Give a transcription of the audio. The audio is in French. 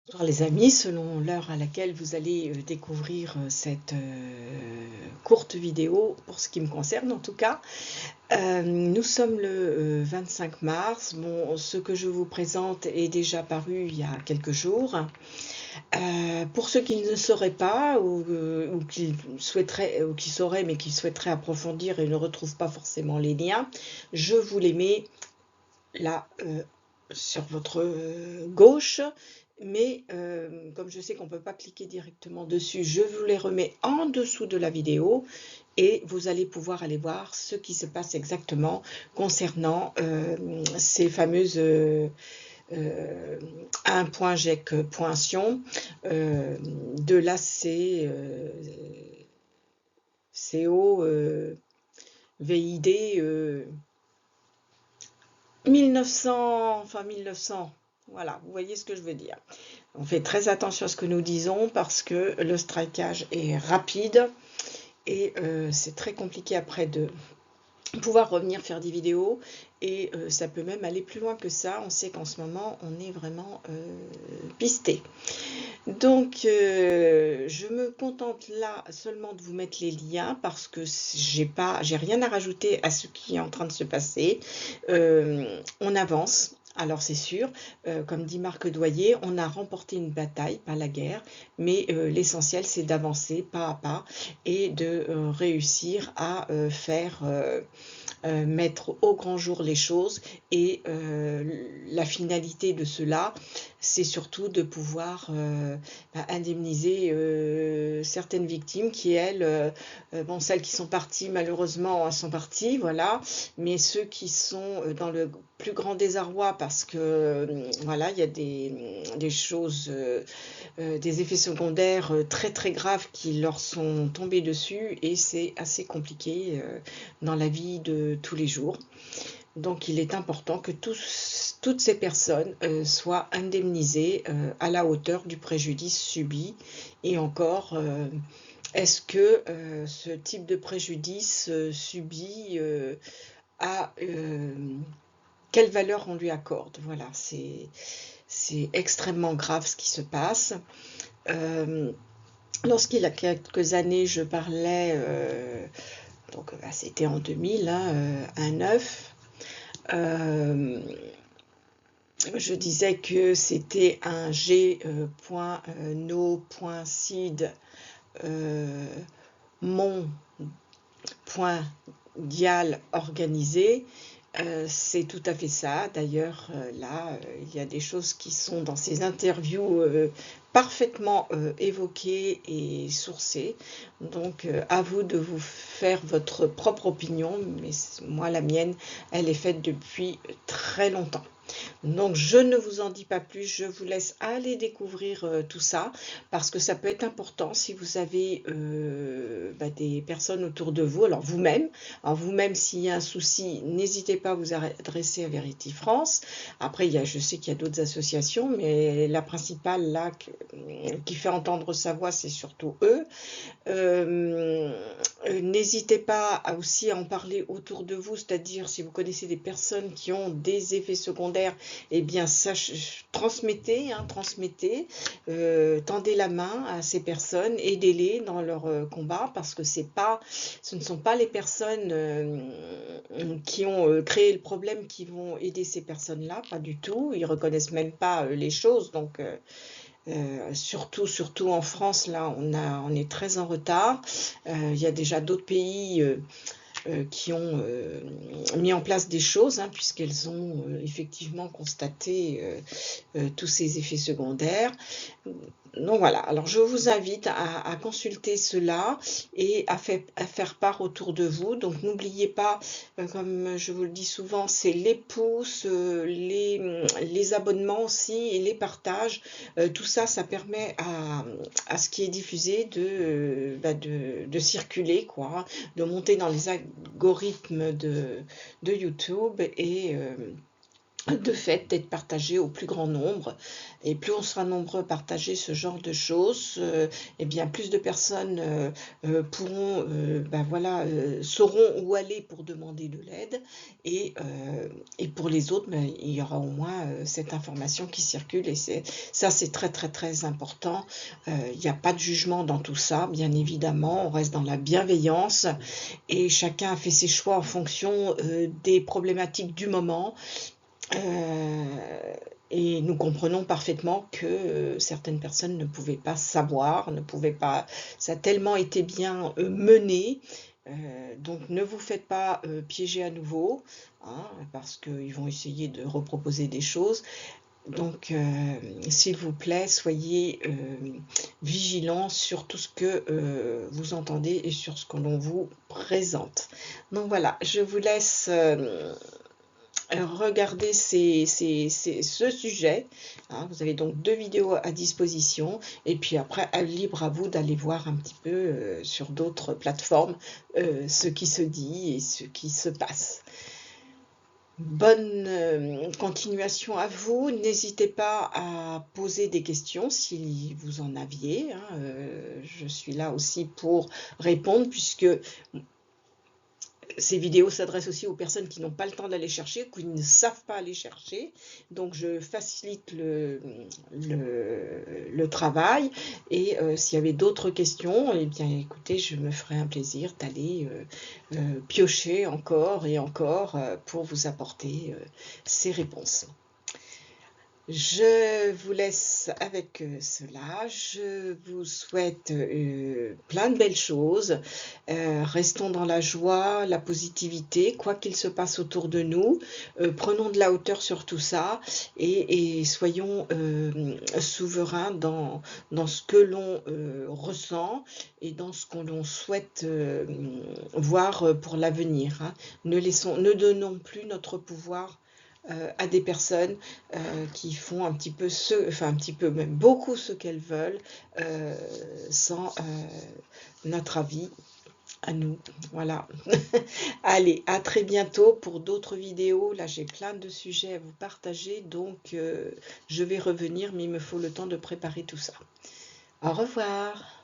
Bonjour les amis, selon l'heure à laquelle vous allez découvrir cette courte vidéo, pour ce qui me concerne en tout cas, nous sommes le 25 mars. Bon, ce que je vous présente est déjà paru il y a quelques jours. Pour ceux qui ne sauraient pas ou qui souhaiteraient, ou qui sauraient mais qui souhaiteraient approfondir et ne retrouvent pas forcément les liens, je vous les mets là sur votre gauche, mais comme je sais qu'on ne peut pas cliquer directement dessus, je vous les remets en dessous de la vidéo et vous allez pouvoir aller voir ce qui se passe exactement concernant ces fameuses 1.GEC.sion de la COVID 1900, enfin 1900, voilà, vous voyez ce que je veux dire. On fait très attention à ce que nous disons parce que le strikeage est rapide et c'est très compliqué après de pouvoir revenir faire des vidéos et ça peut même aller plus loin que ça. On sait qu'en ce moment on est vraiment pisté. Donc je me contente là seulement de vous mettre les liens parce que j'ai rien à rajouter à ce qui est en train de se passer. On avance. Alors c'est sûr, comme dit Marc Doyer, on a remporté une bataille, pas la guerre, mais l'essentiel c'est d'avancer pas à pas et de réussir à mettre au grand jour les choses. Et la finalité de cela, c'est surtout de pouvoir indemniser certaines victimes qui, elles, bon, celles qui sont parties, malheureusement, elles sont parties, voilà, mais ceux qui sont dans le plus grand désarroi parce que, voilà, il y a des choses, des effets secondaires très très graves qui leur sont tombés dessus et c'est assez compliqué dans la vie de tous les jours. Donc il est important que toutes ces personnes soient indemnisées à la hauteur du préjudice subi. Et encore, est-ce que ce type de préjudice subi a quelle valeur on lui accorde? Voilà, c'est extrêmement grave ce qui se passe. Lorsqu'il y a quelques années, je parlais, donc c'était en 2000, hein, un œuf, je disais que c'était un G.no.seed mon.dial organisé. C'est tout à fait ça. D'ailleurs, là, il y a des choses qui sont dans ces interviews parfaitement évoquées et sourcées. Donc, à vous de vous faire votre propre opinion. Mais moi, la mienne, elle est faite depuis très longtemps. Donc, je ne vous en dis pas plus, je vous laisse aller découvrir tout ça, parce que ça peut être important si vous avez des personnes autour de vous, alors vous-même, s'il y a un souci, n'hésitez pas à vous adresser à Verity France. Après, je sais qu'il y a d'autres associations, mais la principale là qui fait entendre sa voix, c'est surtout eux. N'hésitez pas aussi à en parler autour de vous, c'est-à-dire si vous connaissez des personnes qui ont des effets secondaires, eh bien transmettez, tendez la main à ces personnes, aidez-les dans leur combat, parce que ce ne sont pas les personnes qui ont créé le problème qui vont aider ces personnes-là, pas du tout, ils reconnaissent même pas les choses, donc surtout en France, là, on est très en retard. Il y a déjà d'autres pays qui ont mis en place des choses, hein, puisqu'elles ont effectivement constaté tous ces effets secondaires. Donc voilà, alors je vous invite à consulter cela et à faire part autour de vous. Donc n'oubliez pas, comme je vous le dis souvent, c'est les pouces, les abonnements aussi et les partages. Tout ça, ça permet à ce qui est diffusé de circuler, quoi, de monter dans les algorithmes de YouTube de fait d'être partagé au plus grand nombre. Et plus on sera nombreux à partager ce genre de choses, et bien plus de personnes pourront, ben voilà, sauront où aller pour demander de l'aide. Et pour les autres, ben, il y aura au moins cette information qui circule. Et ça, c'est très très très important. Il n'y a pas de jugement dans tout ça, bien évidemment. On reste dans la bienveillance et chacun a fait ses choix en fonction des problématiques du moment. Et nous comprenons parfaitement que certaines personnes ne pouvaient pas savoir, ne pouvaient pas. Ça a tellement été bien mené, donc ne vous faites pas piéger à nouveau, hein, parce qu'ils vont essayer de reproposer des choses. Donc, s'il vous plaît, soyez vigilants sur tout ce que vous entendez et sur ce que l'on vous présente. Donc voilà, je vous laisse regardez ce sujet, hein. Vous avez donc 2 vidéos à disposition et puis après, libre à vous d'aller voir un petit peu sur d'autres plateformes ce qui se dit et ce qui se passe. Bonne continuation à vous. N'hésitez pas à poser des questions si vous en aviez, hein. Je suis là aussi pour répondre puisque ces vidéos s'adressent aussi aux personnes qui n'ont pas le temps d'aller chercher, qui ne savent pas aller chercher. Donc, je facilite le travail. Et s'il y avait d'autres questions, eh bien, écoutez, je me ferai un plaisir d'aller piocher encore et encore pour vous apporter ces réponses. Je vous laisse avec cela. Je vous souhaite plein de belles choses. Restons dans la joie, la positivité, quoi qu'il se passe autour de nous. Prenons de la hauteur sur tout ça et soyons souverains dans ce que l'on ressent et dans ce qu'on l'on souhaite voir pour l'avenir, hein. Ne donnons plus notre pouvoir à des personnes qui font un petit peu même beaucoup ce qu'elles veulent sans notre avis à nous. Voilà. Allez, à très bientôt pour d'autres vidéos. Là, j'ai plein de sujets à vous partager, donc je vais revenir, mais il me faut le temps de préparer tout ça. Au revoir.